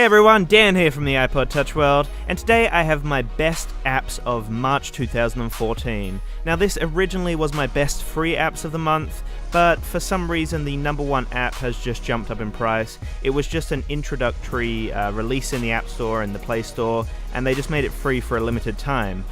everyone, Dan here from the iPod Touch World, and today I have my best apps of March 2014. Now this originally was my best free apps of the month, but for some reason the #1 app has just jumped up in price. It was just an introductory release in the App Store and the Play Store, and they just made it free for a limited time.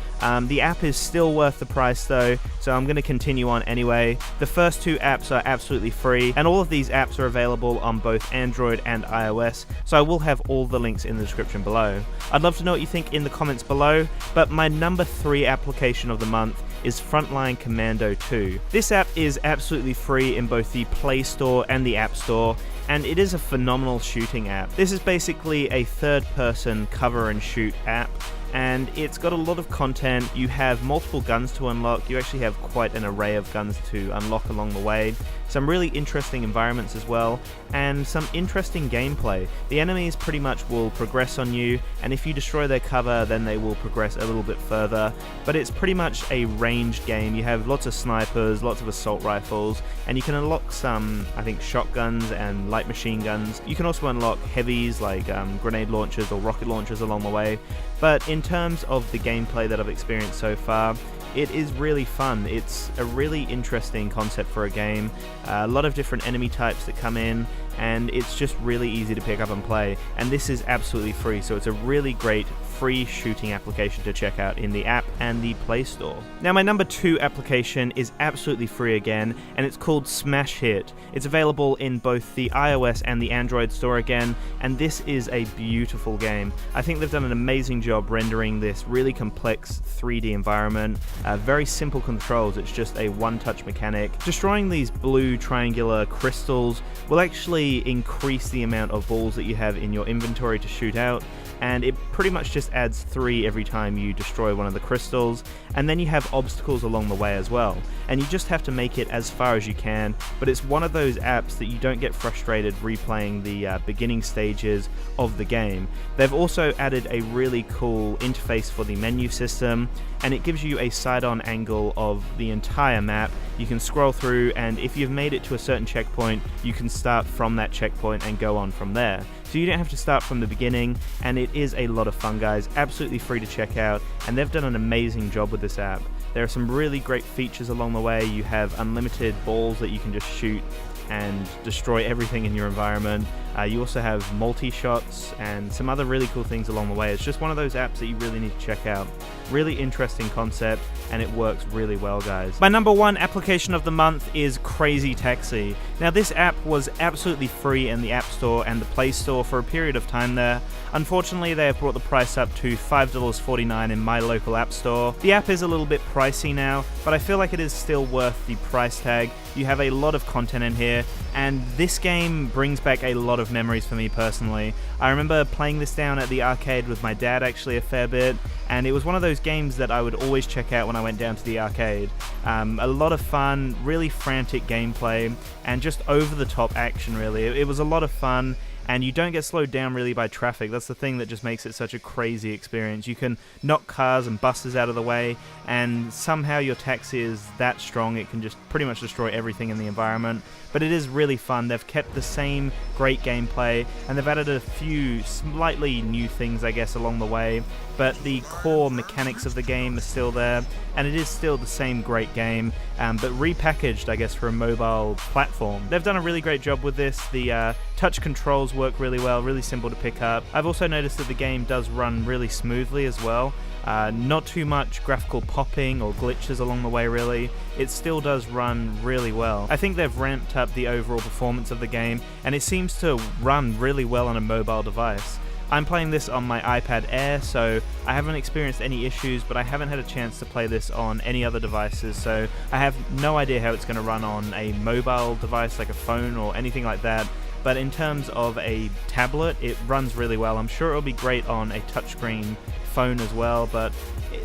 The app is still worth the price though, so I'm going to continue on anyway. The first two apps are absolutely free, and all of these apps are available on both Android and iOS, so I will have all the links in the description below. I'd love to know what you think in the comments below, but my #3 application of the month is Frontline Commando 2. This app is absolutely free in both the Play Store and the App Store, and it is a phenomenal shooting app. This is basically a third-person cover and shoot app, and it's got a lot of content. You have multiple guns to unlock. You actually have quite an array of guns to unlock along the way. Some really interesting environments as well, and some interesting gameplay. The enemies pretty much will progress on you, and if you destroy their cover, then they will progress a little bit further. But it's pretty much a ranged game. You have lots of snipers, lots of assault rifles, and you can unlock some, I think, shotguns and light machine guns. You can also unlock heavies like grenade launchers or rocket launchers along the way. But in terms of the gameplay that I've experienced so far, it is really fun. It's a really interesting concept for a game. A lot of different enemy types that come in, and it's just really easy to pick up and play. And this is absolutely free, so it's a really great free shooting application to check out in the app and the Play Store. Now my #2 application is absolutely free again, and it's called Smash Hit. It's available in both the iOS and the Android store again, and this is a beautiful game. I think they've done an amazing job rendering this really complex 3D environment. Very simple controls, it's just a one-touch mechanic. Destroying these blue triangular crystals will actually increase the amount of balls that you have in your inventory to shoot out, and it pretty much just adds 3 every time you destroy one of the crystals, and then you have obstacles along the way as well, and you just have to make it as far as you can. But it's one of those apps that you don't get frustrated replaying the beginning stages of the game. They've also added a really cool interface for the menu system, and it gives you a side-on angle of the entire map. You can scroll through, and if you've made it to a certain checkpoint, you can start from that checkpoint and go on from there. So you don't have to start from the beginning, and it is a lot of fun, guys. Absolutely free to check out, and they've done an amazing job with this app. There are some really great features along the way. You have unlimited balls that you can just shoot and destroy everything in your environment. You also have multi-shots and some other really cool things along the way. It's just one of those apps that you really need to check out. Really interesting concept, and it works really well, guys. My #1 application of the month is Crazy Taxi. Now this app was absolutely free in the App Store and the Play Store for a period of time there. Unfortunately, they have brought the price up to $5.49 in my local App Store. The app is a little bit pricey now, but I feel like it is still worth the price tag. You have a lot of content in here, and this game brings back a lot of memories for me personally. I remember playing this down at the arcade with my dad actually a fair bit, and it was one of those games that I would always check out when I went down to the arcade. A lot of fun, really frantic gameplay, and just over-the-top action really. It was a lot of fun, and you don't get slowed down really by traffic. That's the thing that just makes it such a crazy experience. You can knock cars and buses out of the way, and somehow your taxi is that strong it can just pretty much destroy everything in the environment. But it is really fun. They've kept the same great gameplay, and they've added a few slightly new things, I guess, along the way. But the core mechanics of the game are still there, and it is still the same great game, but repackaged, I guess, for a mobile platform. They've done a really great job with this. The touch controls work really well, really simple to pick up. I've also noticed that the game does run really smoothly as well. Not too much graphical popping or glitches along the way really. It still does run really well. I think they've ramped up the overall performance of the game, and it seems to run really well on a mobile device. I'm playing this on my iPad Air, so I haven't experienced any issues, but I haven't had a chance to play this on any other devices, so I have no idea how it's going to run on a mobile device like a phone or anything like that. But in terms of a tablet, it runs really well. I'm sure it'll be great on a touchscreen phone as well, but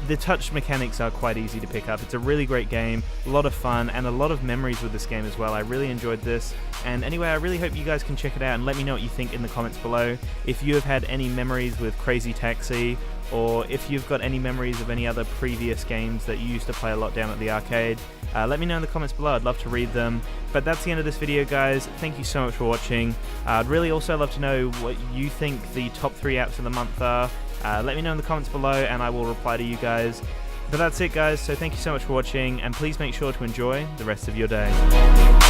the touch mechanics are quite easy to pick up. It's a really great game, a lot of fun, and a lot of memories with this game as well. I really enjoyed this, and anyway, I really hope you guys can check it out and let me know what you think in the comments below. If you have had any memories with Crazy Taxi, or if you've got any memories of any other previous games that you used to play a lot down at the arcade, let me know in the comments below. I'd love to read them. But that's the end of this video, guys. Thank you so much for watching. I'd really also love to know what you think the top 3 apps of the month are. Let me know in the comments below and I will reply to you guys. But that's it, guys, so thank you so much for watching, and please make sure to enjoy the rest of your day.